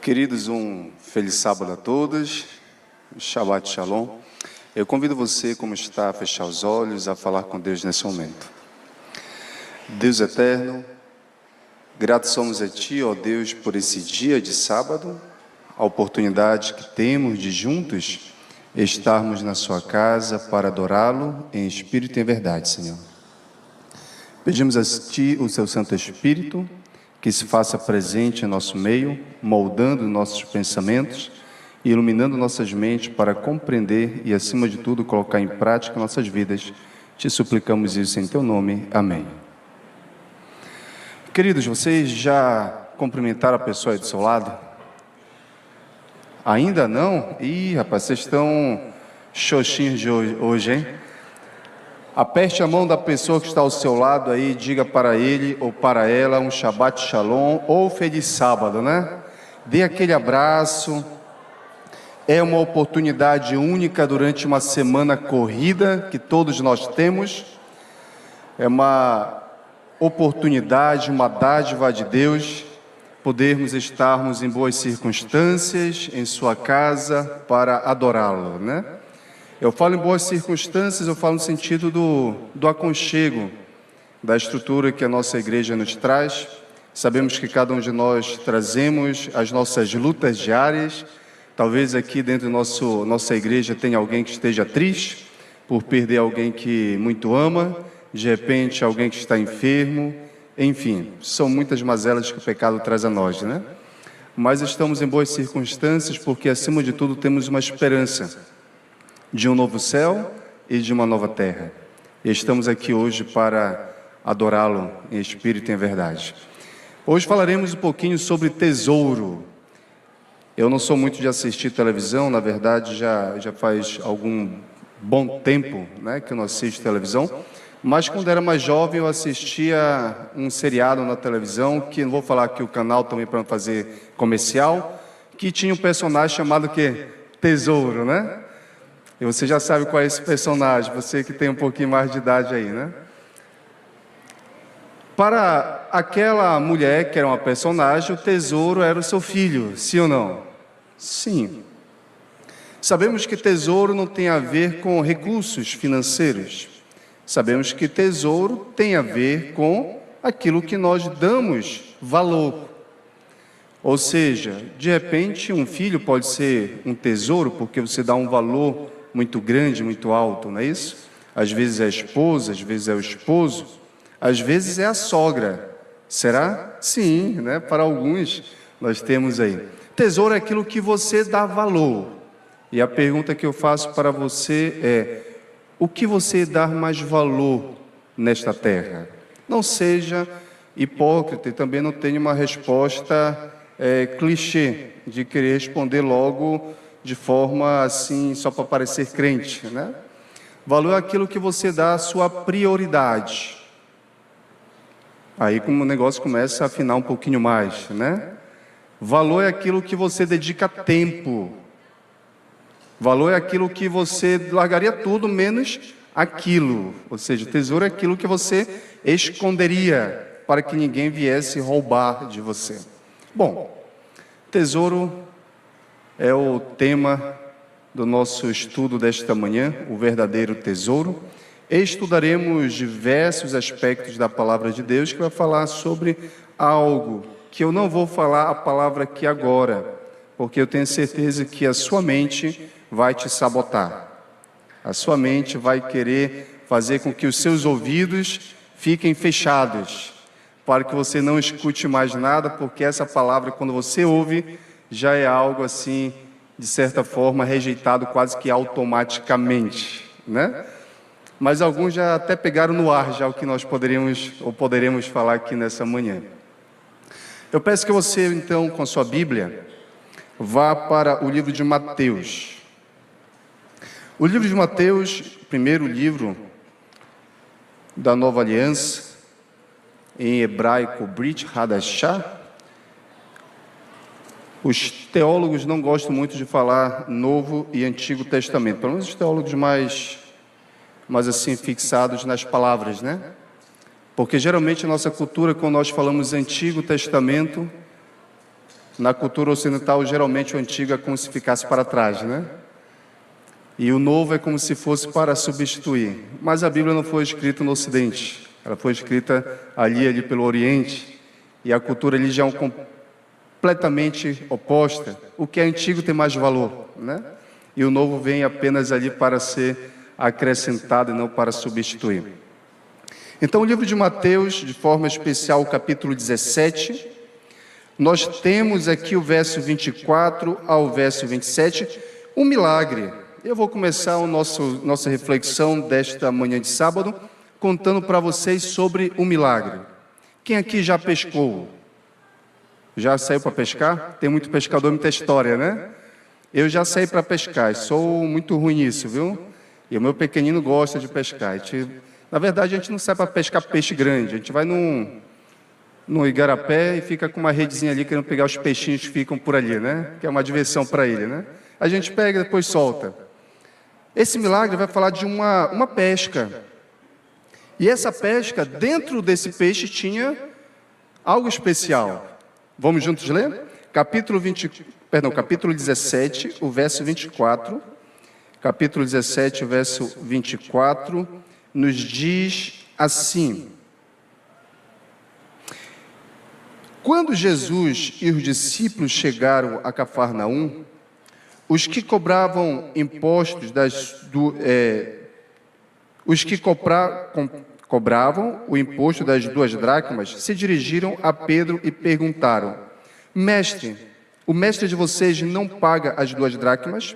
Queridos, um feliz sábado a todos, Shabbat Shalom. Eu convido você, como está, a fechar os olhos, a falar com Deus nesse momento. Deus eterno, gratos somos a Ti, ó Deus, por esse dia de sábado, a oportunidade que temos de juntos estarmos na Sua casa para adorá-lo em espírito e em verdade, Senhor. Pedimos a Ti o Seu Santo Espírito, que se faça presente em nosso meio, moldando nossos pensamentos e iluminando nossas mentes para compreender e, acima de tudo, colocar em prática nossas vidas. Te suplicamos isso em Teu nome. Amém. Queridos, vocês já cumprimentaram a pessoa aí do seu lado? Ainda não? Ih, rapaz, vocês estão xoxinhos de hoje, hein? Aperte a mão da pessoa que está ao seu lado aí, diga para ele ou para ela um Shabbat Shalom ou Feliz Sábado, né? Dê aquele abraço. É uma oportunidade única durante uma semana corrida que todos nós temos. É uma oportunidade, uma dádiva de Deus, podermos estarmos em boas circunstâncias, em sua casa, para adorá-lo, né? Eu falo em boas circunstâncias, eu falo no sentido do aconchego, da estrutura que a nossa igreja nos traz. Sabemos que cada um de nós trazemos as nossas lutas diárias. Talvez aqui dentro da nossa igreja tenha alguém que esteja triste por perder alguém que muito ama, de repente alguém que está enfermo, enfim, são muitas mazelas que o pecado traz a nós, né? Mas estamos em boas circunstâncias porque, acima de tudo, temos uma esperança de um novo céu e de uma nova terra. E estamos aqui hoje para adorá-lo em espírito e em verdade. Hoje falaremos um pouquinho sobre tesouro. Eu não sou muito de assistir televisão, na verdade já faz algum bom tempo, né, que eu não assisto televisão, mas quando era mais jovem eu assistia um seriado na televisão, que não vou falar aqui o canal também para não fazer comercial, que tinha um personagem chamado que Tesouro, né? E você já sabe qual é esse personagem, você que tem um pouquinho mais de idade aí, né? Para aquela mulher que era uma personagem, o tesouro era o seu filho, sim ou não? Sim. Sabemos que tesouro não tem a ver com recursos financeiros. Sabemos que tesouro tem a ver com aquilo que nós damos valor. Ou seja, de repente um filho pode ser um tesouro porque você dá um valor muito grande, muito alto, não é isso? Às vezes é a esposa, às vezes é o esposo, às vezes é a sogra. Será? Sim, né? Para alguns nós temos aí. Tesouro é aquilo que você dá valor. E a pergunta que eu faço para você é: o que você dá mais valor nesta terra? Não seja hipócrita e também não tenha uma resposta clichê de querer responder logo de forma assim, só para parecer crente, né? Valor é aquilo que você dá a sua prioridade. Aí como o negócio começa a afinar um pouquinho mais, né? Valor é aquilo que você dedica tempo. Valor é aquilo que você largaria tudo menos aquilo. Ou seja, tesouro é aquilo que você esconderia para que ninguém viesse roubar de você. Bom, tesouro é o tema do nosso estudo desta manhã, o verdadeiro tesouro. Estudaremos diversos aspectos da palavra de Deus que vai falar sobre algo que eu não vou falar a palavra aqui agora, porque eu tenho certeza que a sua mente vai te sabotar. A sua mente vai querer fazer com que os seus ouvidos fiquem fechados, para que você não escute mais nada, porque essa palavra, quando você ouve, já é algo assim, de certa forma, rejeitado quase que automaticamente, né? Mas alguns já até pegaram no ar já o que nós poderemos falar aqui nessa manhã. Eu peço que você, então, com a sua Bíblia, vá para o livro de Mateus. O livro de Mateus, primeiro livro da Nova Aliança, em hebraico, Brit Hadashah. Os teólogos não gostam muito de falar Novo e Antigo Testamento, pelo menos os teólogos mais assim, fixados nas palavras, né? Porque geralmente a nossa cultura, quando nós falamos Antigo Testamento, Na cultura ocidental, geralmente o antigo é como se ficasse para trás, né? E o novo é como se fosse para substituir. Mas a Bíblia não foi escrita no Ocidente. Ela foi escrita ali pelo Oriente. E a cultura ali já é completamente oposta. O que é antigo tem mais valor, né? E o novo vem apenas ali para ser acrescentado e não para substituir. Então, o livro de Mateus, de forma especial, o capítulo 17, nós temos aqui o verso 24 ao verso 27, um milagre. Eu vou começar a nossa reflexão desta manhã de sábado, contando para vocês sobre um milagre. Quem aqui já pescou? Já saiu para pescar? Tem muito pescador, muita história, né? Eu já saí para pescar, sou muito ruim nisso, viu? E o meu pequenino gosta de pescar. Na verdade, a gente não sai para pescar peixe grande, a gente vai no igarapé e fica com uma redezinha ali, querendo pegar os peixinhos que ficam por ali, né? Que é uma diversão para ele, né? A gente pega e depois solta. Esse milagre vai falar de uma pesca. E essa pesca, dentro desse peixe, tinha algo especial. Vamos juntos ler? Capítulo 17, o verso 24. Capítulo 17, o verso 24, nos diz assim: Quando Jesus e os discípulos chegaram a Cafarnaum, os que cobravam impostos cobravam o imposto das 2 dracmas, se dirigiram a Pedro e perguntaram: Mestre, o mestre de vocês não paga as 2 dracmas?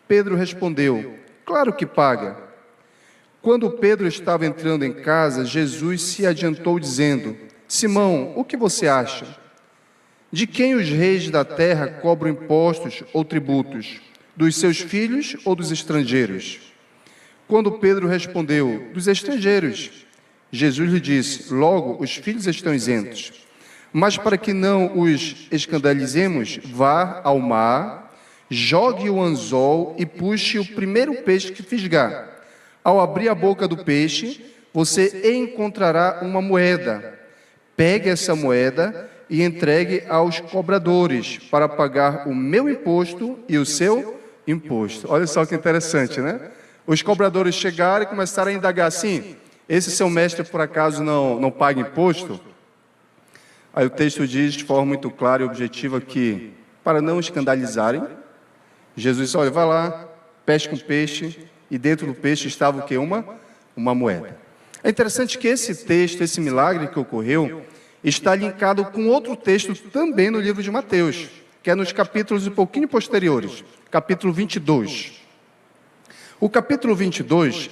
Pedro respondeu: Claro que paga. Quando Pedro estava entrando em casa, Jesus se adiantou dizendo: Simão, o que você acha? De quem os reis da terra cobram impostos ou tributos? Dos seus filhos ou dos estrangeiros? Quando Pedro respondeu: Dos estrangeiros. Jesus lhe disse: Logo, os filhos estão isentos. Mas para que não os escandalizemos, vá ao mar, jogue o anzol e puxe o primeiro peixe que fisgar. Ao abrir a boca do peixe, você encontrará uma moeda. Pegue essa moeda e entregue aos cobradores para pagar o meu imposto e o seu imposto. Olha só que interessante, né? Os cobradores chegaram e começaram a indagar assim: esse seu mestre por acaso não paga imposto? Aí o texto diz de forma muito clara e objetiva que, para não escandalizarem, Jesus disse: olha, vai lá, pesca um peixe, e dentro do peixe estava o quê? Uma moeda. É interessante que esse texto, esse milagre que ocorreu, está linkado com outro texto também no livro de Mateus, que é nos capítulos um pouquinho posteriores, capítulo 22. O capítulo 22,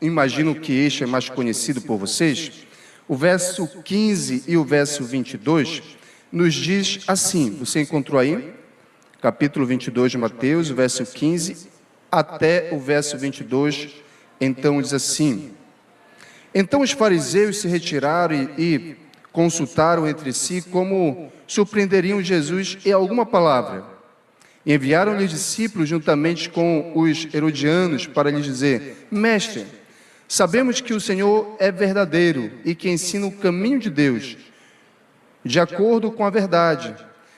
imagino que este é mais conhecido por vocês, o verso 15 e o verso 22, nos diz assim, você encontrou aí? Capítulo 22 de Mateus, o verso 15 até o verso 22, então diz assim: Então os fariseus se retiraram e consultaram entre si como surpreenderiam Jesus em alguma palavra. Enviaram-lhe discípulos juntamente com os herodianos para lhes dizer: Mestre, sabemos que o Senhor é verdadeiro e que ensina o caminho de Deus, de acordo com a verdade,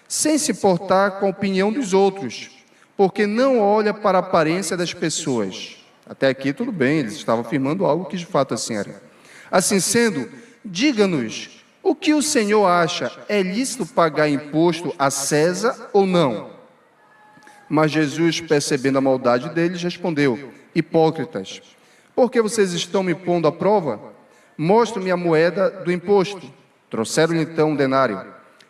sem se importar com a opinião dos outros, porque não olha para a aparência das pessoas. Até aqui tudo bem, eles estavam afirmando algo que de fato assim era. Assim sendo, diga-nos, o que o Senhor acha? É lícito pagar imposto a César ou não? Mas Jesus, percebendo a maldade deles, respondeu: Hipócritas, por que vocês estão me pondo à prova? Mostre-me a moeda do imposto. Trouxeram-lhe então um denário.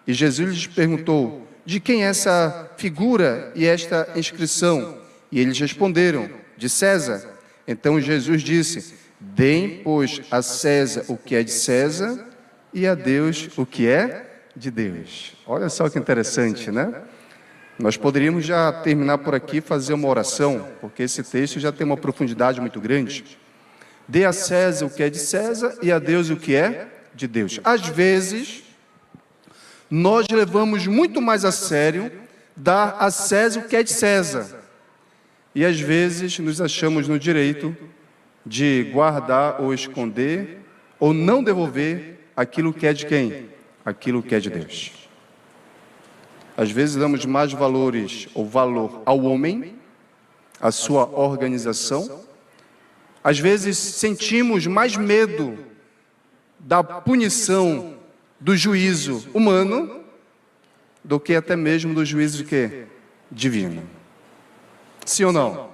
E Jesus lhes perguntou: De quem é essa figura e esta inscrição? E eles responderam: De César. Então Jesus disse: Deem, pois, a César o que é de César e a Deus o que é de Deus. Olha só que interessante, né? Nós poderíamos já terminar por aqui e fazer uma oração, porque esse texto já tem uma profundidade muito grande. Dê a César o que é de César e a Deus o que é de Deus. Às vezes, nós levamos muito mais a sério dar a César o que é de César. E às vezes nos achamos no direito de guardar ou esconder ou não devolver aquilo que é de quem? Aquilo que é de Deus. Às vezes damos mais valores ou valor ao homem, à sua organização. Às vezes sentimos mais medo da punição, do juízo humano, do que até mesmo do juízo de quê? Divino. Sim ou não?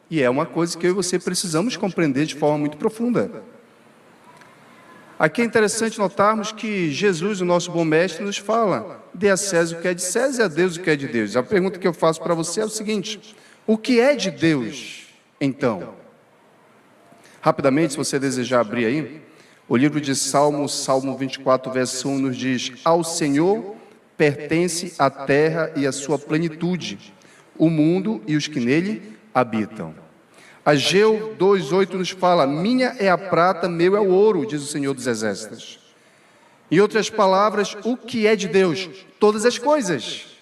E é uma coisa que eu e você precisamos compreender de forma muito profunda. Aqui é interessante notarmos que Jesus, o nosso bom mestre, nos fala: dê a César o que é de César e a Deus o que é de Deus. A pergunta que eu faço para você é o seguinte: o que é de Deus, então? Rapidamente, se você desejar abrir aí, o livro de Salmos, Salmo 24, verso 1, nos diz: ao Senhor pertence a terra e a sua plenitude, o mundo e os que nele habitam. Ageu 2,8 nos fala: minha é a prata, meu é o ouro, diz o Senhor dos Exércitos. Em outras palavras, o que é de Deus? Todas as coisas.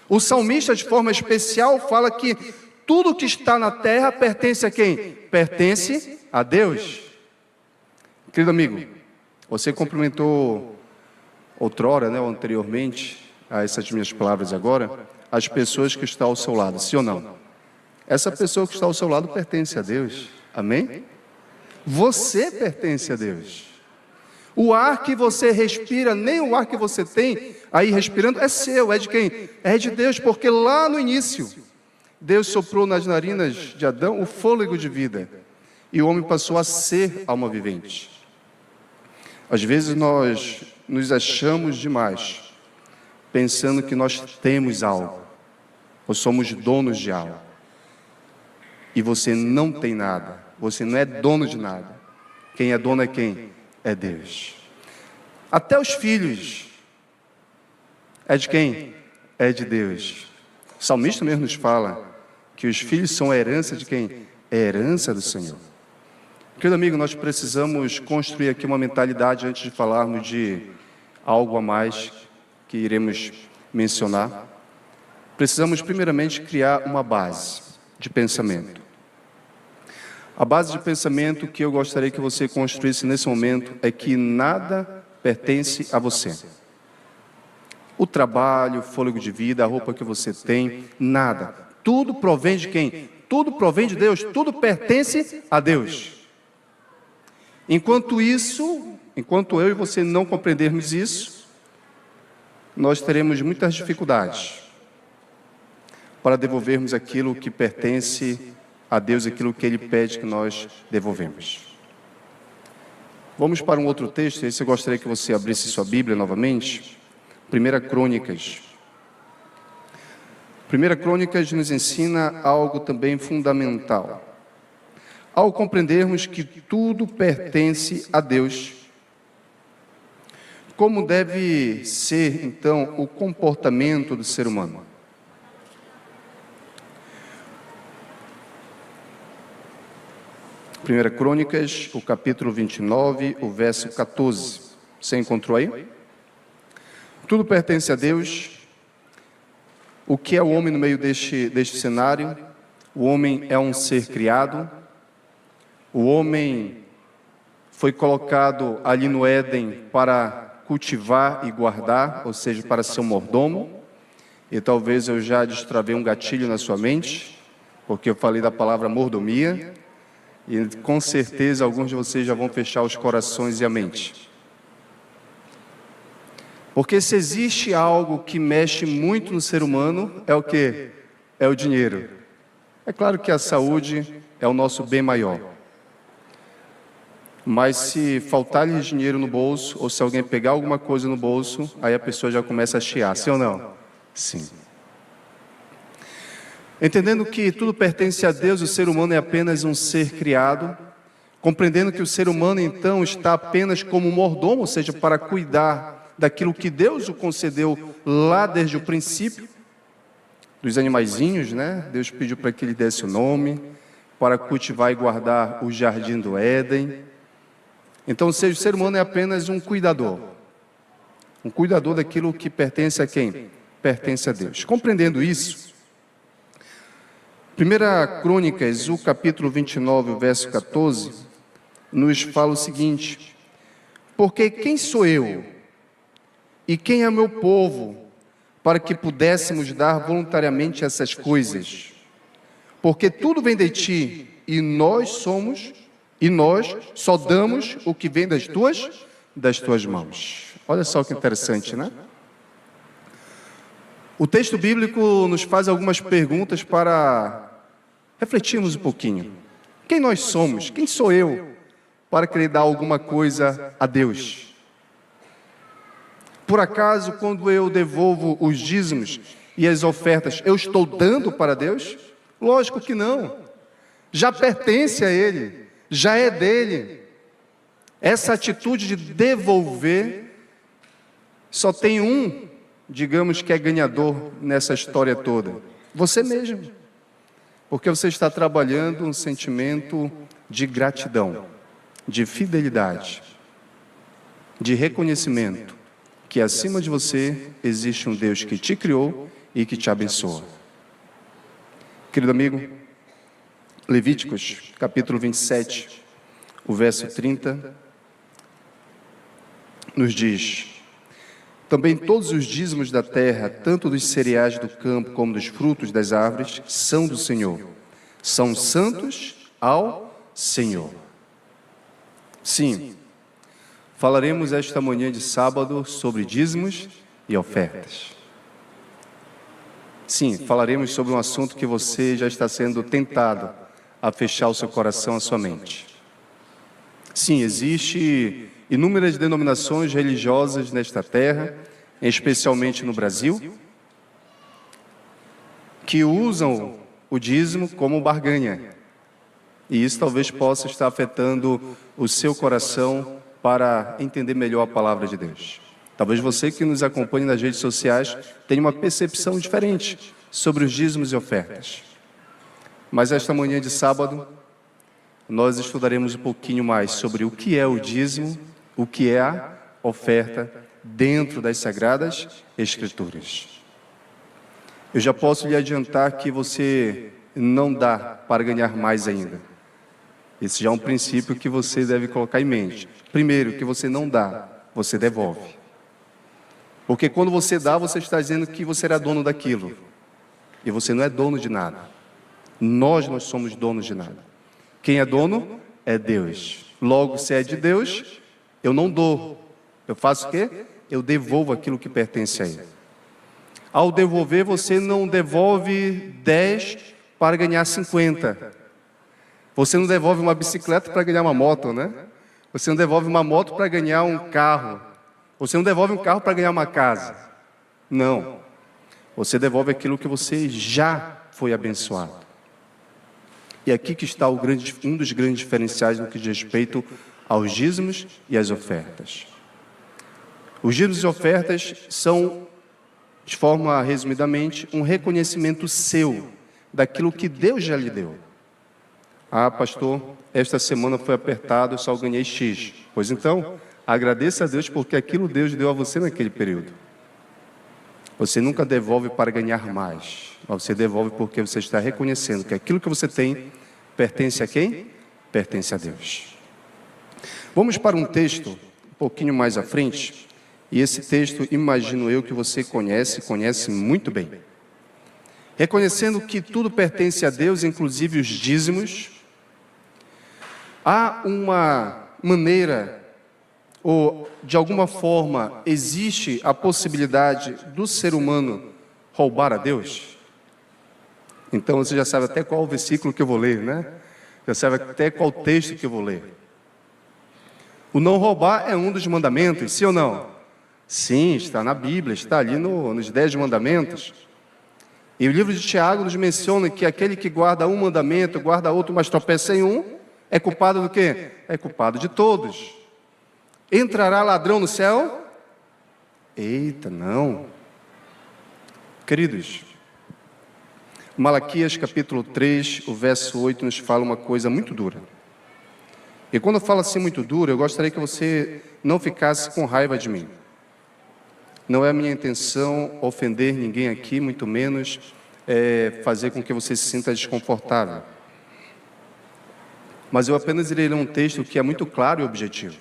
O salmista, de forma especial, fala que tudo que está na terra pertence a quem? Pertence a Deus. Querido amigo, você cumprimentou outrora, ou anteriormente, a essas minhas palavras agora, as pessoas que estão ao seu lado, sim ou não? Essa pessoa que está ao seu lado pertence a Deus, amém? Você pertence a Deus. O ar que você respira, nem o ar que você tem aí respirando é seu, é de quem? É de Deus, porque lá no início, Deus soprou nas narinas de Adão o fôlego de vida, e o homem passou a ser alma vivente. Às vezes nós nos achamos demais, pensando que nós temos algo, ou somos donos de algo. E você não tem nada, você não é dono de nada. Quem é dono é quem? É Deus. Até os filhos, é de quem? É de Deus. O salmista mesmo nos fala que os filhos são a herança de quem? É a herança do Senhor. Querido amigo, nós precisamos construir aqui uma mentalidade antes de falarmos de algo a mais que iremos mencionar. Precisamos primeiramente criar uma base de pensamento. A base de pensamento que eu gostaria que você construísse nesse momento é que nada pertence a você. O trabalho, o fôlego de vida, a roupa que você tem, nada. Tudo provém de quem? Tudo provém de Deus, tudo pertence a Deus. Enquanto eu e você não compreendermos isso, nós teremos muitas dificuldades para devolvermos aquilo que pertence a Deus, aquilo que Ele pede que nós devolvemos. Vamos para um outro texto, esse eu gostaria que você abrisse sua Bíblia novamente. 1 Crônicas. 1 Crônicas nos ensina algo também fundamental. Ao compreendermos que tudo pertence a Deus, como deve ser, então, o comportamento do ser humano? Primeira Crônicas, o capítulo 29, o verso 14. Você encontrou aí? Tudo pertence a Deus. O que é o homem no meio deste cenário? O homem é um ser criado. O homem foi colocado ali no Éden para cultivar e guardar, ou seja, para ser um mordomo. E talvez eu já destravei um gatilho na sua mente, porque eu falei da palavra mordomia. E com certeza alguns de vocês já vão fechar os corações e a mente. Porque se existe algo que mexe muito no ser humano, é o quê? É o dinheiro. É claro que a saúde é o nosso bem maior. Mas se faltar-lhe dinheiro no bolso, ou se alguém pegar alguma coisa no bolso, aí a pessoa já começa a chiar, sim ou não? Sim. Entendendo que tudo pertence a Deus, o ser humano é apenas um ser criado, compreendendo que o ser humano então está apenas como mordomo, ou seja, para cuidar daquilo que Deus o concedeu lá desde o princípio, dos animaizinhos, Deus pediu para que ele desse o nome, para cultivar e guardar o jardim do Éden. Então, ou seja, o ser humano é apenas um cuidador daquilo que pertence a quem? Pertence a Deus. Compreendendo isso, 1 Crônicas, o capítulo 29, o verso 14, nos fala o seguinte: porque quem sou eu e quem é meu povo para que pudéssemos dar voluntariamente essas coisas. Porque tudo vem de ti, e nós só damos o que vem das tuas mãos. Olha só que interessante, né? O texto bíblico nos faz algumas perguntas para refletirmos um pouquinho. Quem nós somos? Quem sou eu para querer dar alguma coisa a Deus? Por acaso, quando eu devolvo os dízimos e as ofertas, eu estou dando para Deus? Lógico que não. Já pertence a Ele, já é dele. Essa atitude de devolver, só tem um, digamos que é ganhador nessa história toda. Você mesmo. Porque você está trabalhando um sentimento de gratidão, de fidelidade, de reconhecimento, que acima de você existe um Deus que te criou e que te abençoa. Querido amigo, Levíticos, capítulo 27, o verso 30, nos diz: também todos os dízimos da terra, tanto dos cereais do campo como dos frutos das árvores, são do Senhor. São santos ao Senhor. Sim, falaremos esta manhã de sábado sobre dízimos e ofertas. Sim, falaremos sobre um assunto que você já está sendo tentado a fechar o seu coração, a sua mente. Sim, existe inúmeras denominações religiosas nesta terra, especialmente no Brasil, que usam o dízimo como barganha. E isso talvez possa estar afetando o seu coração para entender melhor a palavra de Deus. Talvez você que nos acompanhe nas redes sociais tenha uma percepção diferente sobre os dízimos e ofertas. Mas esta manhã de sábado, nós estudaremos um pouquinho mais sobre o que é o dízimo, o que é a oferta dentro das Sagradas Escrituras. Eu já posso lhe adiantar que você não dá para ganhar mais ainda. Esse já é um princípio que você deve colocar em mente. Primeiro, que você não dá, você devolve. Porque quando você dá, você está dizendo que você era dono daquilo. E você não é dono de nada. Nós não somos donos de nada. Quem é dono é Deus. Logo, se é de Deus, eu não dou. Eu faço o quê? Eu devolvo aquilo que pertence a Ele. Ao devolver, você não devolve 10 para ganhar 50. Você não devolve uma bicicleta para ganhar uma moto, né? Você não devolve uma moto para ganhar um carro. Você não devolve um carro para ganhar uma casa. Não. Você devolve aquilo que você já foi abençoado. E aqui que está um dos grandes diferenciais no que diz respeito aos dízimos e às ofertas. Os dízimos e ofertas são, de forma resumidamente, um reconhecimento seu daquilo que Deus já lhe deu. Ah, pastor, esta semana foi apertado, eu só ganhei X. Pois então, agradeça a Deus porque aquilo Deus deu a você naquele período. Você nunca devolve para ganhar mais, mas você devolve porque você está reconhecendo que aquilo que você tem pertence a quem? Pertence a Deus. Vamos para um texto um pouquinho mais à frente, e esse texto, imagino eu, que você conhece muito bem. Reconhecendo que tudo pertence a Deus, inclusive os dízimos, há uma maneira, ou de alguma forma, existe a possibilidade do ser humano roubar a Deus? Então você já sabe até qual o versículo que eu vou ler, né? Já sabe até qual texto que eu vou ler. O não roubar é um dos mandamentos, sim ou não? Sim, está na Bíblia, está ali nos 10 mandamentos. E o livro de Tiago nos menciona que aquele que guarda um mandamento, guarda outro, mas tropeça em um, é culpado do quê? É culpado de todos. Entrará ladrão no céu? Eita, não. Queridos, Malaquias capítulo 3, o verso 8 nos fala uma coisa muito dura. E quando eu falo assim muito dura, eu gostaria que você não ficasse com raiva de mim. Não é a minha intenção ofender ninguém aqui, muito menos fazer com que você se sinta desconfortável. Mas eu apenas irei ler um texto que é muito claro e objetivo.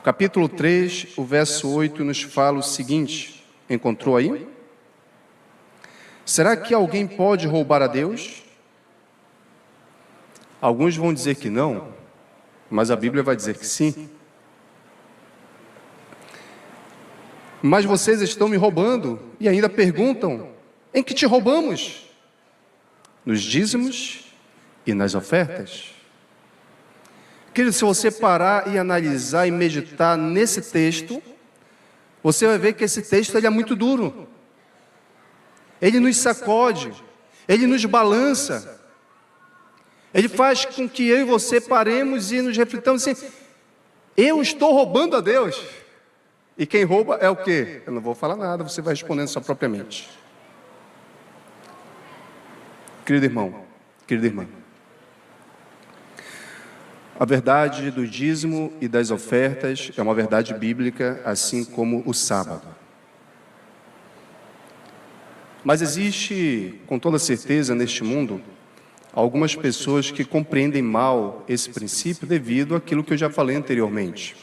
Capítulo 3, o verso 8 nos fala o seguinte: Encontrou aí? Será que alguém pode roubar a Deus? Alguns vão dizer que não, mas a Bíblia vai dizer que sim. Mas vocês estão me roubando e ainda perguntam: em que te roubamos? Nos dízimos e nas ofertas. Querido, se você parar e analisar e meditar nesse texto, você vai ver que esse texto ele é muito duro. Ele nos sacode, ele nos balança. Ele faz com que eu e você paremos e nos reflitamos assim: eu estou roubando a Deus. E quem rouba é o quê? Eu não vou falar nada, você vai respondendo só propriamente. Querido irmão, querida irmã, a verdade do dízimo e das ofertas é uma verdade bíblica, assim como o sábado. Mas existe, com toda certeza, neste mundo, algumas pessoas que compreendem mal esse princípio devido àquilo que eu já falei anteriormente,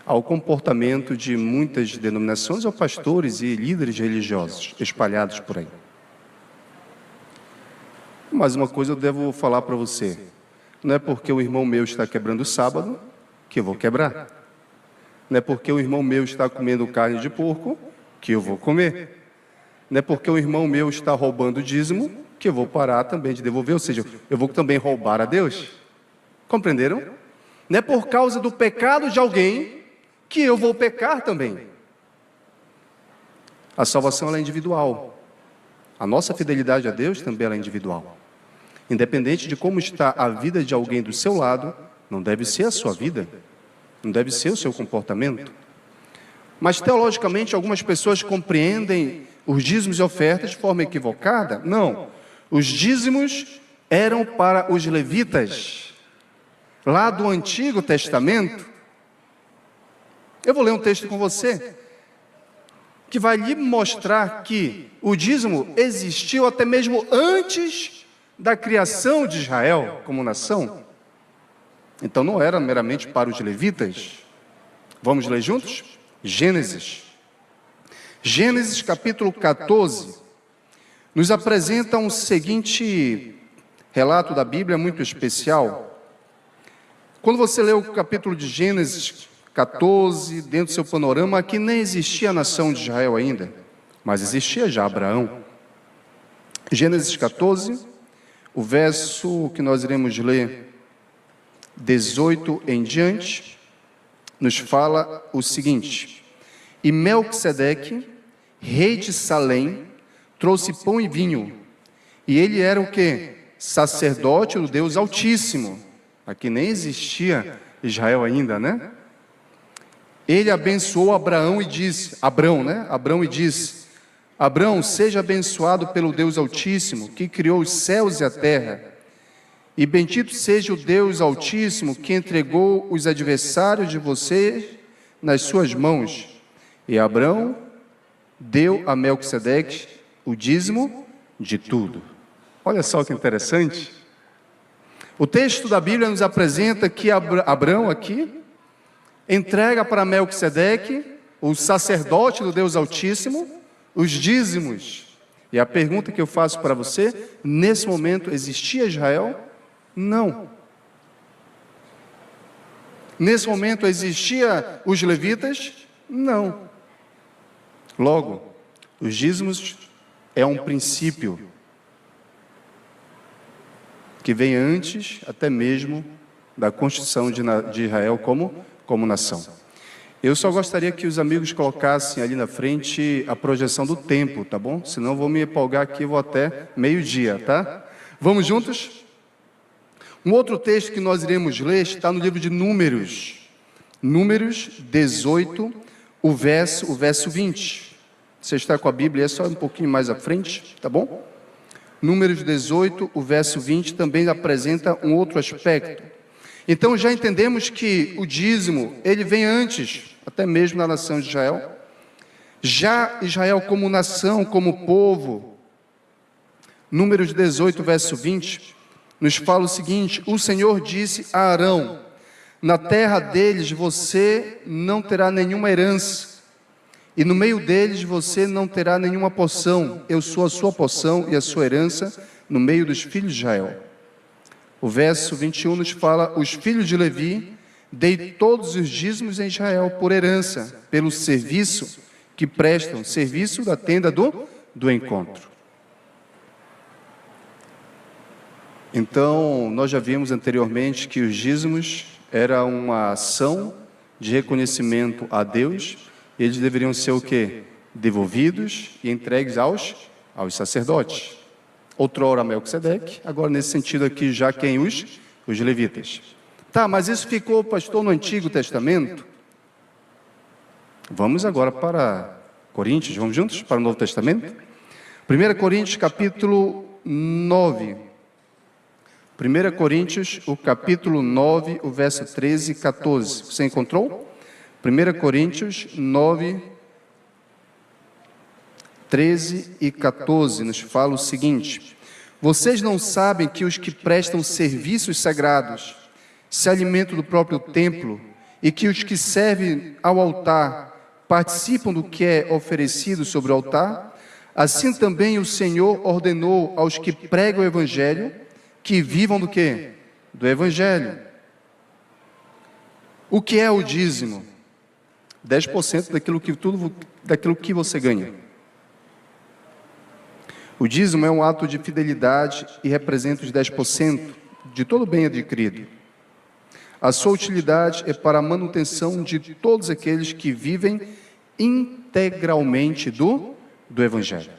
ao comportamento de muitas denominações ou pastores e líderes religiosos espalhados por aí. Mas uma coisa eu devo falar para você: não é porque o irmão meu está quebrando o sábado que eu vou quebrar. Não é porque o irmão meu está comendo carne de porco que eu vou comer. Não é porque o irmão meu está roubando o dízimo que eu vou parar também de devolver, ou seja, eu vou também roubar a Deus. Compreenderam? Não é por causa do pecado de alguém que eu vou pecar também. A salvação ela é individual. A nossa fidelidade a Deus também ela é individual. Independente de como está a vida de alguém do seu lado, não deve ser a sua vida, não deve ser o seu comportamento. Mas teologicamente algumas pessoas compreendem os dízimos e ofertas de forma equivocada. Não, os dízimos eram para os levitas, lá do Antigo Testamento. Eu vou ler um texto com você, que vai lhe mostrar que o dízimo existiu até mesmo antes da criação de Israel como nação. Então não era meramente para os levitas. Vamos ler juntos? Gênesis. Gênesis capítulo 14 nos apresenta um seguinte relato da Bíblia muito especial. Quando você lê o capítulo de Gênesis 14, dentro do seu panorama, aqui nem existia a nação de Israel ainda, mas existia já Abraão. Gênesis 14, o verso que nós iremos ler, 18 em diante, nos fala o seguinte: e Melquisedeque, rei de Salém, trouxe pão e vinho, e ele era o quê? Sacerdote do Deus Altíssimo. Aqui nem existia Israel ainda, né? Ele abençoou Abraão e disse, Abrão e disse: Abrão, seja abençoado pelo Deus Altíssimo, que criou os céus e a terra. E bendito seja o Deus Altíssimo, que entregou os adversários de você nas suas mãos. E Abrão deu a Melquisedeque o dízimo de tudo. Olha só que interessante. O texto da Bíblia nos apresenta que Abrão aqui entrega para Melquisedeque, o sacerdote do Deus Altíssimo, os dízimos. E a pergunta que eu faço para você: nesse momento existia Israel? Não. Nesse momento existia os levitas? Não. Logo, os dízimos é um princípio que vem antes até mesmo da constituição de Israel como nação. Eu só gostaria que os amigos colocassem ali na frente a projeção do tempo, tá bom? Senão eu vou me empolgar aqui, vou até meio-dia, tá? Vamos juntos? Um outro texto que nós iremos ler está no livro de Números. Números 18, o verso 20. Você está com a Bíblia, é só um pouquinho mais à frente, tá bom? Números 18, o verso 20 também apresenta um outro aspecto. Então já entendemos que o dízimo, ele vem antes, até mesmo na nação de Israel. Já Israel como nação, como povo, Números 18, verso 20, nos fala o seguinte: o Senhor disse a Arão: na terra deles você não terá nenhuma herança, e no meio deles você não terá nenhuma porção. Eu sou a sua porção e a sua herança no meio dos filhos de Israel. O verso 21 nos fala: os filhos de Levi, dei todos os dízimos em Israel por herança, pelo serviço que prestam, serviço da tenda do encontro. Então, nós já vimos anteriormente que os dízimos era uma ação de reconhecimento a Deus. Eles deveriam ser o quê? Devolvidos e entregues aos sacerdotes. Outrora Melquisedeque, agora nesse sentido aqui já quem? Os levitas. Tá, mas isso ficou, pastor, no Antigo Testamento? Vamos agora para Coríntios, vamos juntos para o Novo Testamento? 1 Coríntios capítulo 9. 1 Coríntios, o capítulo 9, o verso 13 e 14. Você encontrou? 1 Coríntios 9, 13 e 14 nos fala o seguinte: vocês não sabem que os que prestam serviços sagrados se alimentam do próprio templo e que os que servem ao altar participam do que é oferecido sobre o altar? Assim também o Senhor ordenou aos que pregam o Evangelho que vivam do quê? Do Evangelho. O que é o dízimo? 10% daquilo que você ganha. O dízimo é um ato de fidelidade e representa os 10% de todo o bem adquirido. A sua utilidade é para a manutenção de todos aqueles que vivem integralmente do Evangelho.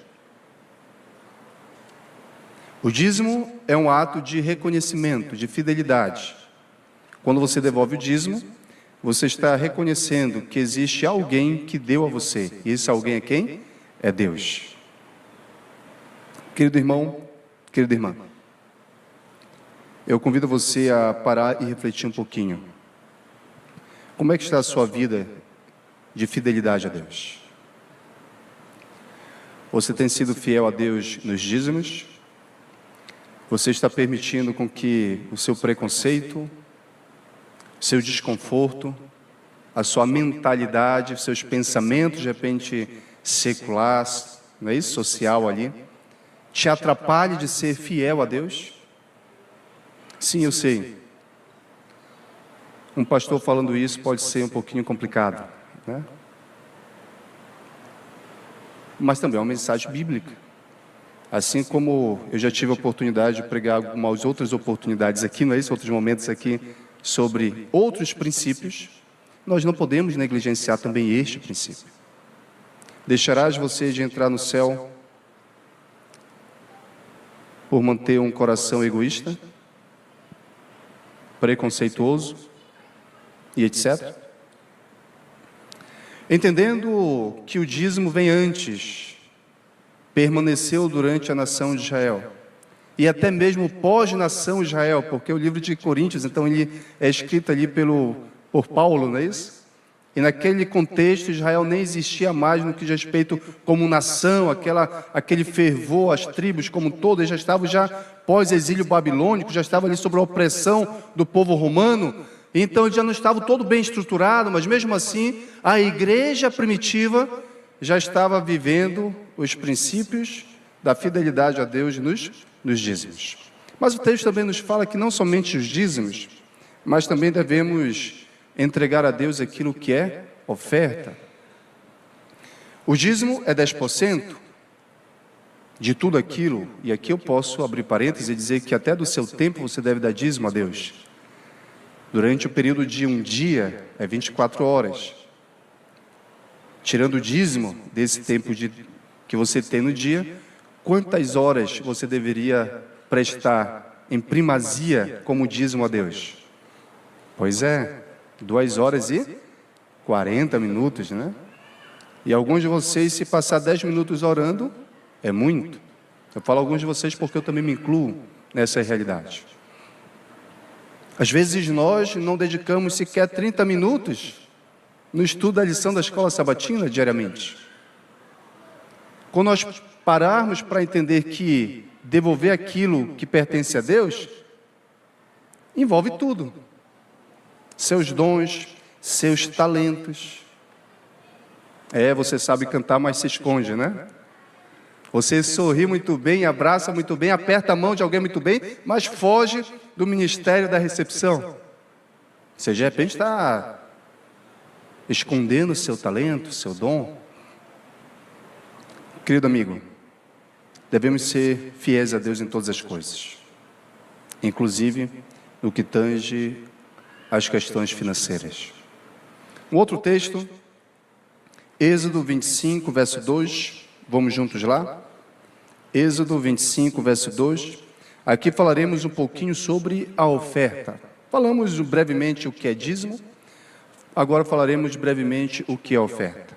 O dízimo é um ato de reconhecimento, de fidelidade. Quando você devolve o dízimo, você está reconhecendo que existe alguém que deu a você. E esse alguém é quem? É Deus. Querido irmão, querida irmã, eu convido você a parar e refletir um pouquinho. Como é que está a sua vida de fidelidade a Deus? Você tem sido fiel a Deus nos dízimos? Você está permitindo com que o seu preconceito, o seu desconforto, a sua mentalidade, os seus pensamentos, de repente, seculares, não é isso? Social ali, te atrapalhe de ser fiel a Deus? Sim, eu sei. Um pastor falando isso pode ser um pouquinho complicado, né? Mas também é uma mensagem bíblica. Assim como eu já tive a oportunidade de pregar algumas outras oportunidades aqui, não é isso? Outros momentos aqui sobre outros princípios, nós não podemos negligenciar também este princípio. Deixarás você de entrar no céu por manter um coração egoísta, preconceituoso e etc. Entendendo que o dízimo vem antes, permaneceu durante a nação de Israel, e até mesmo pós-nação de Israel, porque o livro de Coríntios, então, ele é escrito ali por Paulo, não é isso? E naquele contexto, Israel nem existia mais no que diz respeito como nação, aquele fervor, as tribos como todas já estavam pós-exílio babilônico, já estavam ali sob a opressão do povo romano. Então eles já não estavam todo bem estruturado, mas mesmo assim a igreja primitiva já estava vivendo os princípios da fidelidade a Deus nos dízimos. Mas o texto também nos fala que não somente os dízimos, mas também devemos entregar a Deus aquilo que é oferta. O dízimo é 10% de tudo aquilo, e aqui eu posso abrir parênteses e dizer que até do seu tempo você deve dar dízimo a Deus. Durante o período de um dia, é 24 horas. Tirando o dízimo desse tempo que você tem no dia, quantas horas você deveria prestar em primazia como dízimo a Deus? Pois é, 2 horas e 40 minutos, né? E alguns de vocês, se passar 10 minutos orando, é muito. Eu falo alguns de vocês porque eu também me incluo nessa realidade. Às vezes nós não dedicamos sequer 30 minutos no estudo da lição da escola sabatina diariamente. Quando nós pararmos para entender que devolver aquilo que pertence a Deus, envolve tudo. Seus dons, seus talentos. Você sabe cantar, mas se esconde, né? Você sorri muito bem, abraça muito bem, aperta a mão de alguém muito bem, mas foge do ministério da recepção. Você de repente está escondendo o seu talento, o seu dom. Querido amigo, devemos ser fiéis a Deus em todas as coisas, inclusive no que tange às questões financeiras. Um outro texto, Êxodo 25, verso 2, vamos juntos lá? Êxodo 25, verso 2. Aqui falaremos um pouquinho sobre a oferta. Falamos brevemente o que é dízimo, agora falaremos brevemente o que é oferta.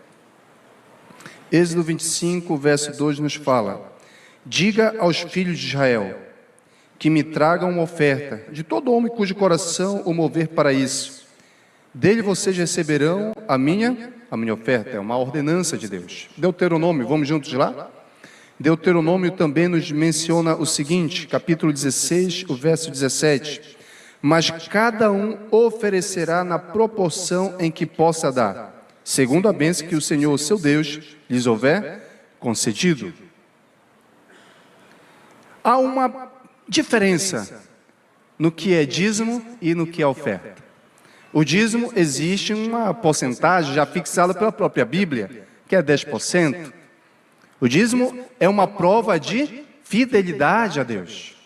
Êxodo 25, verso 2 nos fala: diga aos filhos de Israel que me tragam uma oferta de todo homem cujo coração o mover para isso. Dele vocês receberão a minha oferta. É uma ordenança de Deus. Deuteronômio, vamos juntos lá? Deuteronômio também nos menciona o seguinte, capítulo 16, o verso 17. Mas cada um oferecerá na proporção em que possa dar, segundo a bênção que o Senhor, seu Deus, lhes houver concedido. Há uma diferença no que é dízimo e no que é oferta. O dízimo existe uma porcentagem já fixada pela própria Bíblia, que é 10%. O dízimo é uma prova de fidelidade a Deus.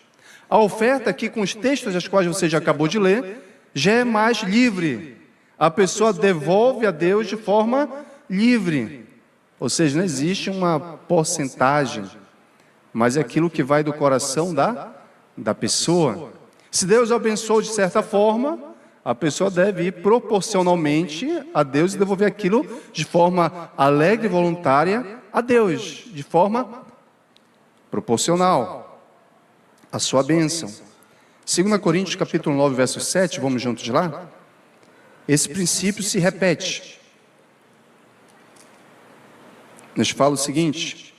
A oferta aqui, com os textos das quais você já acabou de ler, já é mais livre. A pessoa devolve a Deus de forma livre. Ou seja, não existe uma porcentagem, mas é aquilo que vai do coração da pessoa. Se Deus abençoou de certa forma, a pessoa deve ir proporcionalmente a Deus e devolver aquilo de forma alegre e voluntária a Deus, de forma proporcional a sua bênção. 2 Coríntios capítulo 9, verso 7, vamos juntos lá? Esse princípio se repete. Nos fala o seguinte: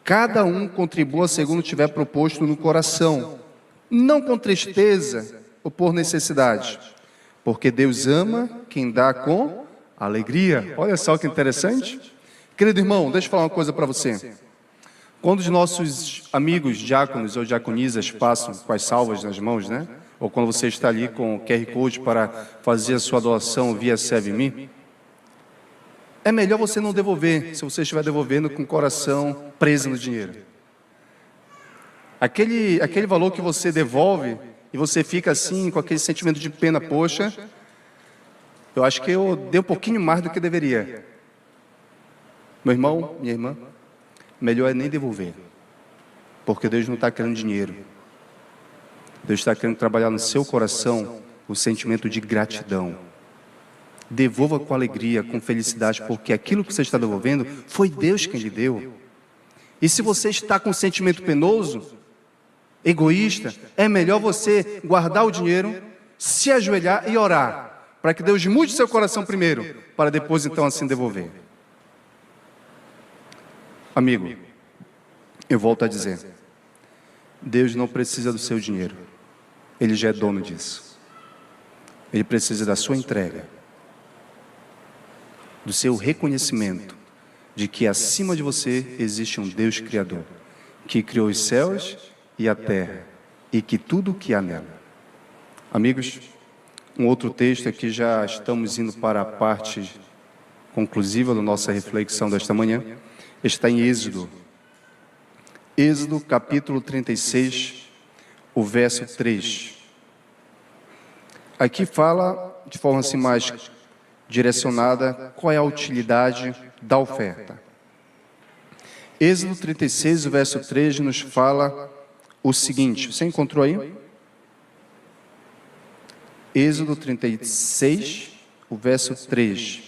cada um contribua segundo tiver proposto no coração, não com tristeza ou por necessidade, porque Deus ama quem dá com alegria. Olha só que interessante. Querido irmão, deixa eu falar uma coisa para você. Quando os nossos amigos diáconos ou diaconisas passam com as salvas nas mãos, né? Ou quando você está ali com o QR Code para fazer a sua doação via Serve-me, é melhor você não devolver, se você estiver devolvendo com o coração preso no dinheiro. Aquele valor que você devolve e você fica assim, com aquele sentimento de pena, poxa, eu acho que eu dei um pouquinho mais do que deveria. Meu irmão, minha irmã, melhor é nem devolver, porque Deus não está querendo dinheiro. Deus está querendo trabalhar no seu coração o sentimento de gratidão. Devolva com alegria, com felicidade, porque aquilo que você está devolvendo foi Deus quem lhe deu. E se você está com um sentimento penoso, egoísta, é melhor você guardar o dinheiro, se ajoelhar e orar, para que Deus mude seu coração primeiro, para depois então assim devolver. Amigo, eu volto a dizer, Deus não precisa do seu dinheiro, Ele já é dono disso. Ele precisa da sua entrega, do seu reconhecimento de que acima de você existe um Deus Criador, que criou os céus e a terra, e que tudo o que há nela. Amigos, um outro texto aqui, já estamos indo para a parte conclusiva da nossa reflexão desta manhã, está em Êxodo. Êxodo capítulo 36, o verso 3. Aqui fala de forma assim mais direcionada qual é a utilidade da oferta. Êxodo 36, o verso 3 nos fala o seguinte, você encontrou aí? Êxodo 36, o verso 3.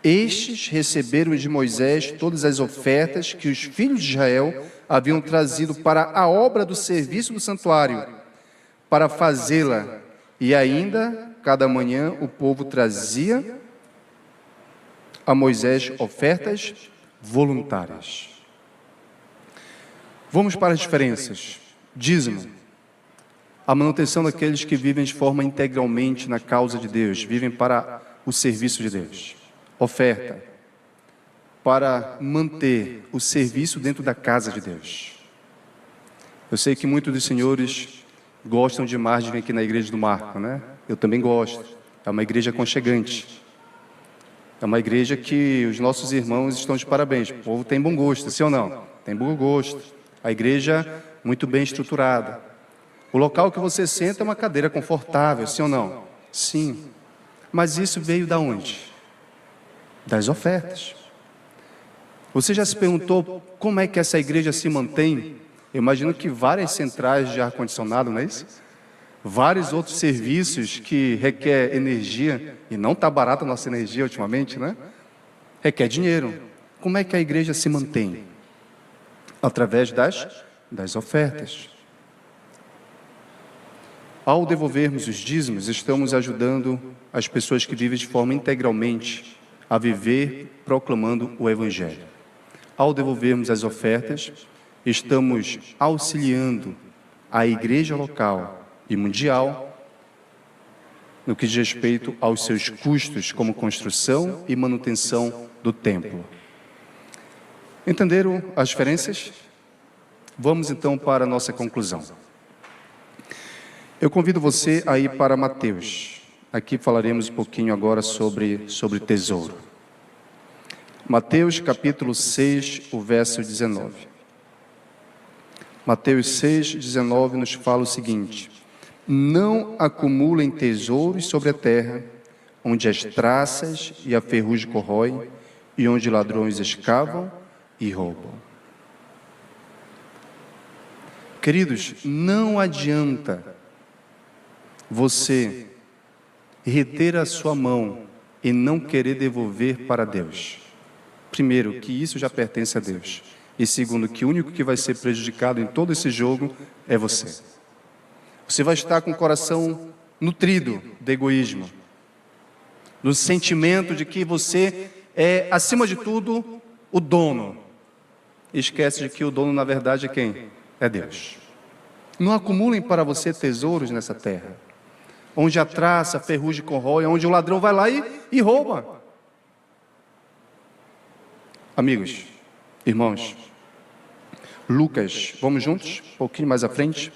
Estes receberam de Moisés todas as ofertas que os filhos de Israel haviam trazido para a obra do serviço do santuário, para fazê-la. E ainda, cada manhã, o povo trazia a Moisés ofertas voluntárias. Vamos para as diferenças. Dízimo, a manutenção daqueles que vivem de forma integralmente na causa de Deus, vivem para o serviço de Deus. Oferta, para manter o serviço dentro da casa de Deus. Eu sei que muitos dos senhores gostam demais de vir aqui na igreja do Marco, né? Eu também gosto. É uma igreja aconchegante. É uma igreja que os nossos irmãos estão de parabéns. O povo tem bom gosto, sim ou não? Tem bom gosto. A igreja muito bem estruturada. O local que você senta é uma cadeira confortável, sim ou não? Sim. Mas isso veio da onde? Das ofertas. Você já se perguntou como é que essa igreja se mantém? Eu imagino que várias centrais de ar-condicionado, não é isso? Vários outros serviços que requer energia, e não está barata a nossa energia ultimamente, né? Requer dinheiro. Como é que a igreja se mantém? Através das ofertas. Ao devolvermos os dízimos, estamos ajudando as pessoas que vivem de forma integralmente a viver proclamando o Evangelho. Ao devolvermos as ofertas, estamos auxiliando a igreja local e mundial no que diz respeito aos seus custos como construção e manutenção do templo. Entenderam as diferenças? Vamos então para a nossa conclusão. Eu convido você a ir para Mateus. Aqui falaremos um pouquinho agora sobre tesouro. Mateus capítulo 6, o verso 19. Mateus 6, 19 nos fala o seguinte: não acumulem tesouros sobre a terra, onde as traças e a ferrugem corroem, e onde ladrões escavam e roubam. Queridos, não adianta você reter a sua mão e não querer devolver para Deus. Primeiro, que isso já pertence a Deus. E segundo, que o único que vai ser prejudicado em todo esse jogo é você. Você vai estar com o coração nutrido de egoísmo, do sentimento de que você é, acima de tudo, o dono. E esquece de que o dono, na verdade, é quem? É Deus. Não acumulem para você tesouros nessa terra, onde a traça, a ferrugem corrói, onde o ladrão vai lá e rouba. Amigos, irmãos, Lucas, vamos juntos? Um pouquinho mais à frente.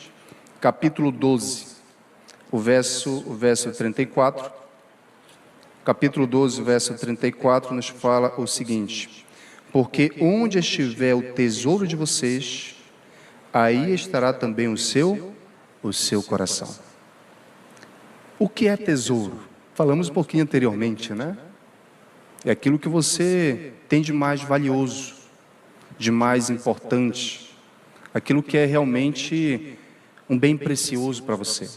Capítulo 12, o verso 34. Capítulo 12, verso 34, nos fala o seguinte: porque onde estiver o tesouro de vocês, aí estará também o seu coração. O que é tesouro? Falamos um pouquinho anteriormente, né? É aquilo que você tem de mais valioso, de mais importante, aquilo que é realmente um bem precioso para você.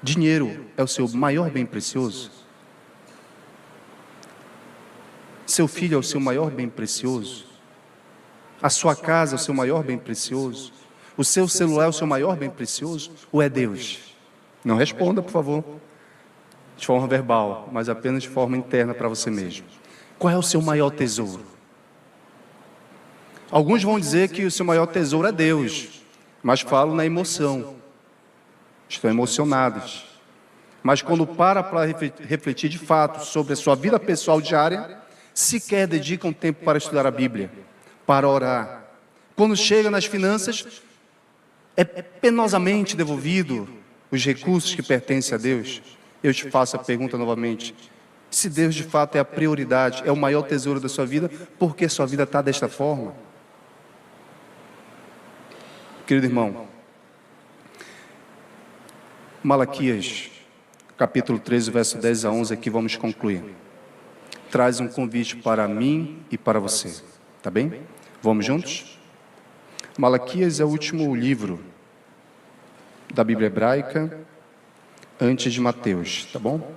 Dinheiro é o seu maior bem precioso? Seu filho é o seu maior bem precioso? A sua casa é o seu maior bem precioso? O seu celular é o seu maior bem precioso? Ou é Deus? Não responda, por favor, de forma verbal, mas apenas de forma interna para você mesmo. Qual é o seu maior tesouro? Alguns vão dizer que o seu maior tesouro é Deus, mas falam na emoção. Estão emocionados. Mas quando para refletir de fato sobre a sua vida pessoal diária, sequer dedicam tempo para estudar a Bíblia, para orar. Quando chega nas finanças, é penosamente devolvido os recursos que pertencem a Deus. Eu te faço a pergunta novamente: se Deus de fato é a prioridade, é o maior tesouro da sua vida, por que sua vida está desta forma? Querido irmão, Malaquias, capítulo 13, verso 10 a 11, aqui vamos concluir. Traz um convite para mim e para você, tá bem? Vamos juntos? Malaquias é o último livro da Bíblia hebraica, antes de Mateus, tá bom?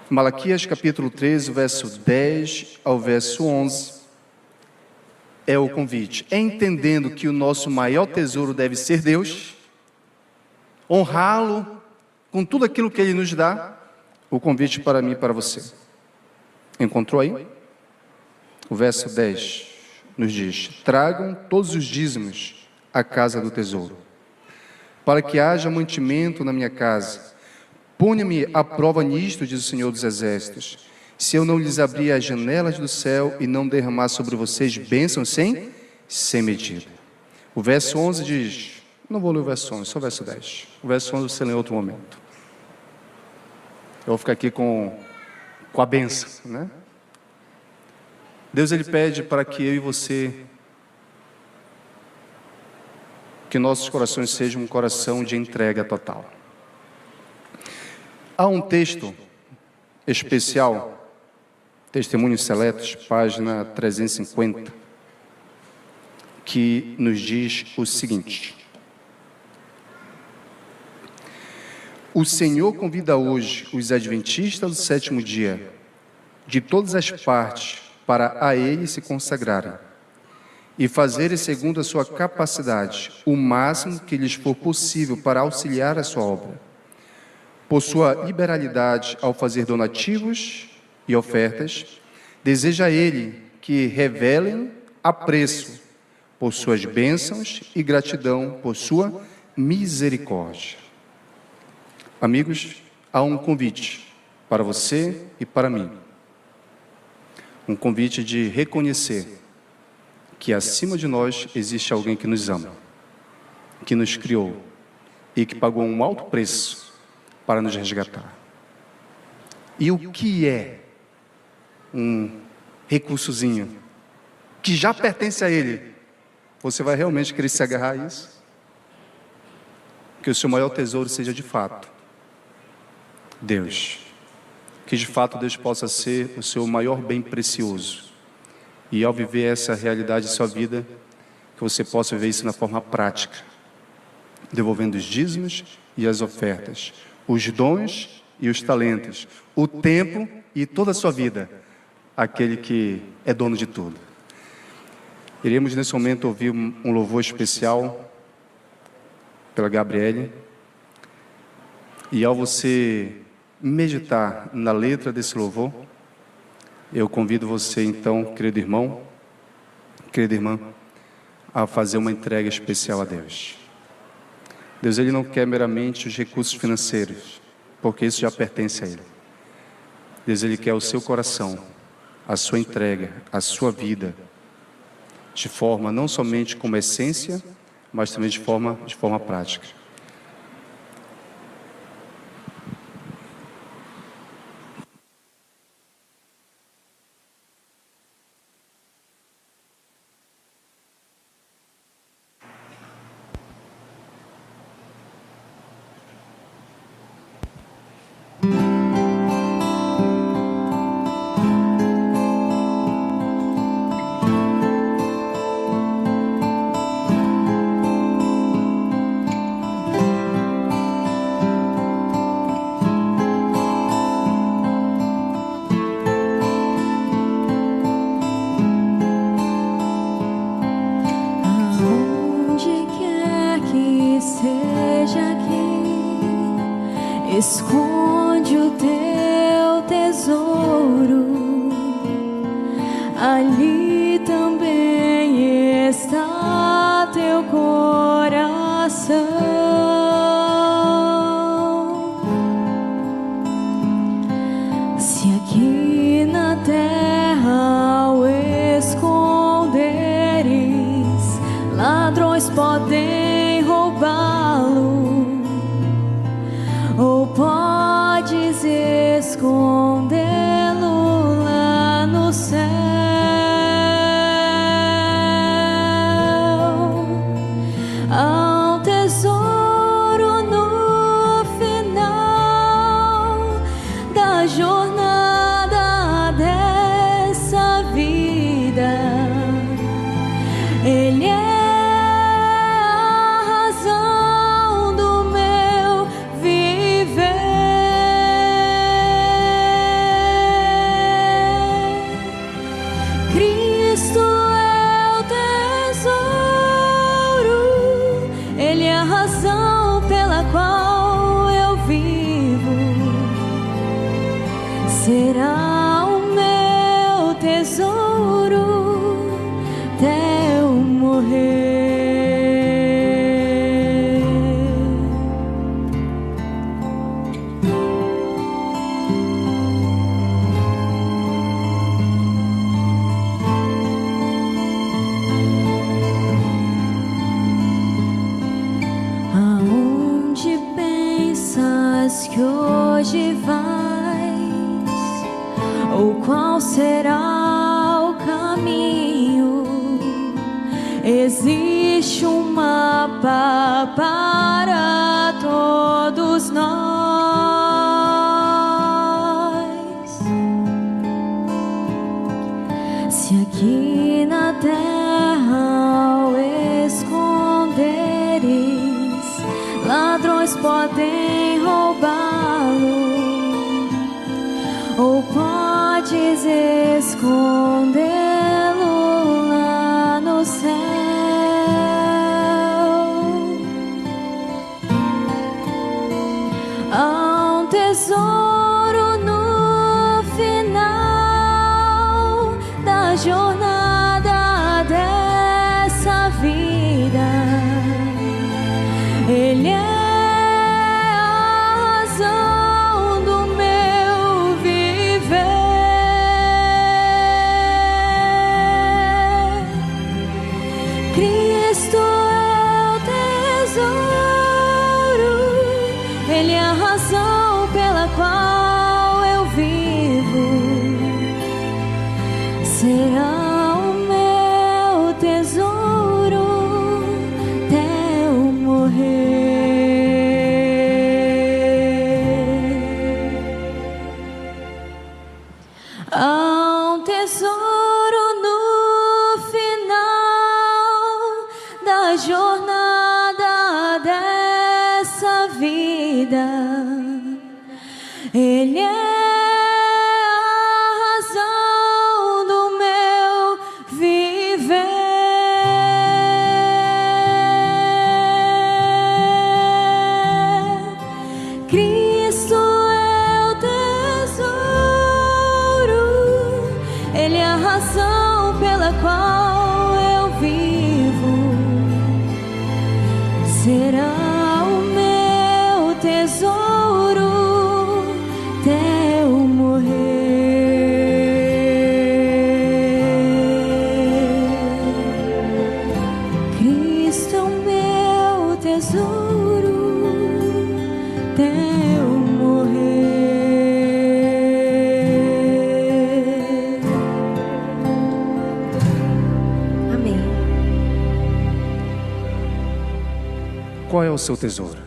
Malaquias capítulo 13, verso 10 ao verso 11, é o convite. É entendendo que o nosso maior tesouro deve ser Deus, honrá-lo com tudo aquilo que Ele nos dá, o convite para mim e para você. Encontrou aí? O verso 10 nos diz: tragam todos os dízimos à casa do tesouro, para que haja mantimento na minha casa. Ponha-me à prova nisto, diz o Senhor dos Exércitos, se eu não lhes abrir as janelas do céu e não derramar sobre vocês bênçãos sem medida. O verso 11 diz, não vou ler o verso 11, só o verso 10. O verso 11 você lê em outro momento. Eu vou ficar aqui com a bênção, né? Deus, Ele pede para que eu e você, que nossos corações sejam um coração de entrega total. Há um texto especial, Testemunhos Seletos, página 350, que nos diz o seguinte: o Senhor convida hoje os adventistas do sétimo dia, de todas as partes, para a Ele se consagrarem e fazerem segundo a sua capacidade, o máximo que lhes for possível para auxiliar a sua obra. Por sua liberalidade ao fazer donativos e ofertas, deseja Ele que revelem apreço por suas bênçãos e gratidão por sua misericórdia. Amigos, há um convite para você e para mim. Um convite de reconhecer que acima de nós existe alguém que nos ama, que nos criou e que pagou um alto preço para nos resgatar. E o que é um recursozinho que já pertence a Ele? Você vai realmente querer se agarrar a isso? Que o seu maior tesouro seja de fato Deus. Que de fato Deus possa ser o seu maior bem precioso. E ao viver essa realidade em sua vida, que você possa viver isso na forma prática, devolvendo os dízimos e as ofertas, os dons e os talentos, o tempo e toda a sua vida, àquele que é dono de tudo. Iremos nesse momento ouvir um louvor especial pela Gabriele. E ao você meditar na letra desse louvor, eu convido você então, querido irmão, querida irmã, a fazer uma entrega especial a Deus. Deus, Ele não quer meramente os recursos financeiros, porque isso já pertence a Ele. Deus, Ele quer o seu coração, a sua entrega, a sua vida, de forma não somente como essência, mas também de forma prática. Esconde o teu tesouro, ali também está teu coração. Se aqui na terra ao esconderes, ladrões podem roubá-lo, ou podes escondê-lo lá no céu. Há um tesouro no final da jornada dessa vida. Ele é será o meu tesouro até eu morrer. que hoje vais, ou qual será o caminho, existe um mapa para todos nós. Se aqui na terra ao esconderes, ladrões podem roubá-lo, ou podes escondê-lo lá no céu. Há um tesouro no final da jornada dessa vida. Ele é a razão do meu viver. Cristo é o tesouro, Ele é a razão pela qual eu vivo. Será o meu tesouro até eu morrer. Há um tesouro no final da jornada dessa vida. Ele é a razão do meu viver. Cristo é o tesouro, Ele é a razão pela qual eu vivo. Será o meu tesouro até eu morrer. Cristo é o meu tesouro até eu morrer. Amém. Qual é o seu tesouro?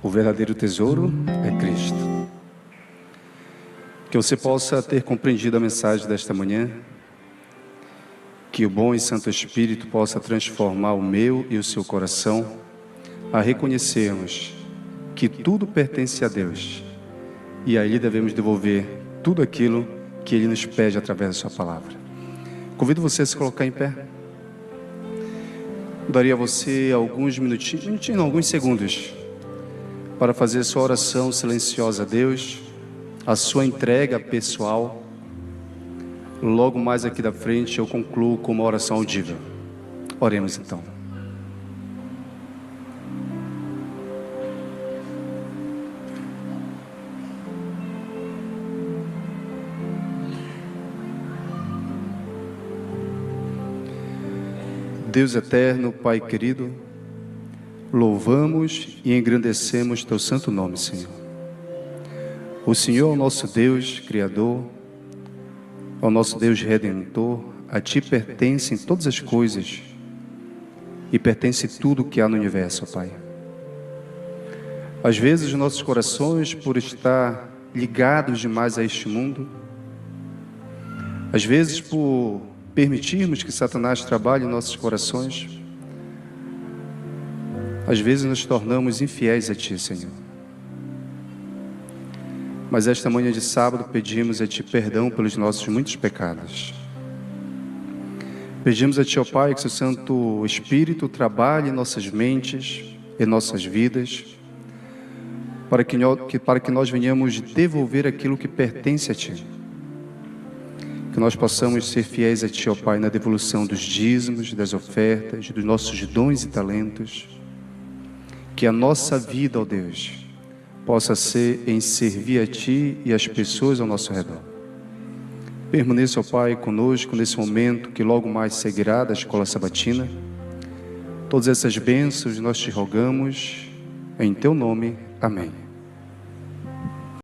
O verdadeiro tesouro é Cristo. Que você possa ter compreendido a mensagem desta manhã, que o bom e santo Espírito possa transformar o meu e o seu coração a reconhecermos que tudo pertence a Deus e a Ele devemos devolver tudo aquilo que Ele nos pede através da sua palavra. Convido você a se colocar em pé. Daria a você alguns minutinhos, não, alguns segundos, para fazer sua oração silenciosa a Deus, a sua entrega pessoal. Logo mais aqui da frente eu concluo com uma oração audível. Oremos então. Deus eterno, Pai querido, louvamos e engrandecemos Teu santo nome, Senhor. O Senhor é o nosso Deus Criador, é o nosso Deus Redentor. A Ti pertencem todas as coisas e pertence tudo que há no universo, Pai. Às vezes nossos corações, por estar ligados demais a este mundo, às vezes por permitirmos que Satanás trabalhe em nossos corações, às vezes nos tornamos infiéis a Ti, Senhor. Mas esta manhã de sábado pedimos a Ti perdão pelos nossos muitos pecados. Pedimos a Ti, ó Pai, que o Seu Santo Espírito trabalhe em nossas mentes, em nossas vidas, para que nós venhamos devolver aquilo que pertence a Ti. Que nós possamos ser fiéis a Ti, ó Pai, na devolução dos dízimos, das ofertas, dos nossos dons e talentos. Que a nossa vida, ó Deus, possa ser em servir a Ti e as pessoas ao nosso redor. Permaneça, ó Pai, conosco nesse momento que logo mais seguirá da escola sabatina. Todas essas bênçãos nós Te rogamos, em Teu nome. Amém.